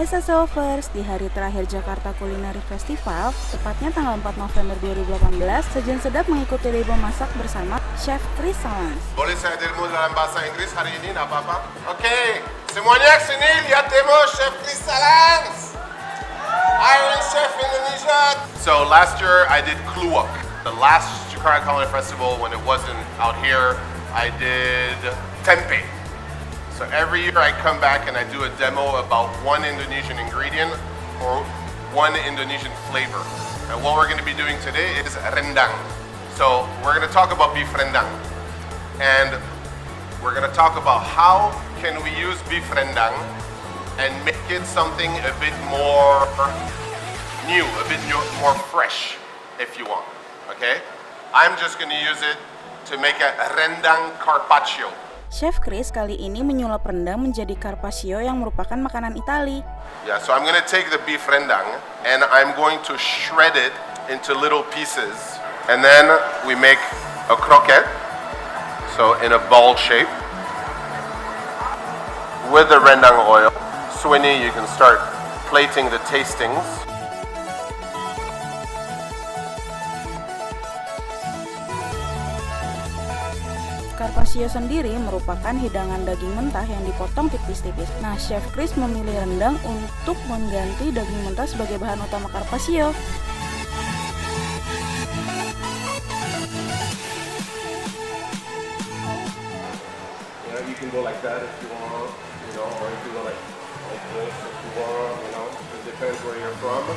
Hai Sassovers, di hari terakhir Jakarta Culinary Festival, tepatnya tanggal 4 November 2018, Sajian Sedap mengikuti label masak bersama Chef Chris Salans. Boleh saya demo dalam bahasa Inggris hari ini, nggak apa-apa? Oke, semuanya sini lihat demo Chef Chris Salans, Iron Chef Indonesia. So last year I did kluwak. The last Jakarta Culinary Festival when it wasn't out here, I did tempe. So every year I come back and I do a demo about one Indonesian ingredient or one Indonesian flavor. And what we're going to be doing today is rendang. So we're going to talk about beef rendang. And we're going to talk about how can we use beef rendang and make it something a bit more new, a bit more fresh, if you want. Okay? I'm just going to use it to make a rendang carpaccio. Chef Chris kali ini menyulap rendang menjadi carpaccio yang merupakan makanan Itali. Yeah, so I'm going to take the beef rendang and I'm going to shred it into little pieces. And then we make a croquette, so in a ball shape. With the rendang oil, Swinny, you can start plating the tastings. Carpaccio sendiri merupakan hidangan daging mentah yang dipotong tipis-tipis. Nah, Chef Chris memilih rendang untuk mengganti daging mentah sebagai bahan utama carpaccio. Yeah, you can go like that if you want, or you can go like this if you want, it depends where you're from.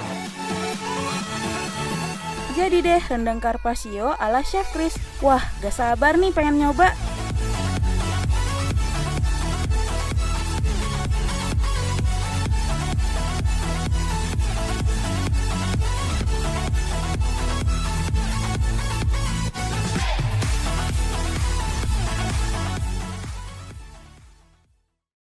Jadi deh, rendang carpaccio ala Chef Chris. Wah, gak sabar nih pengen nyoba.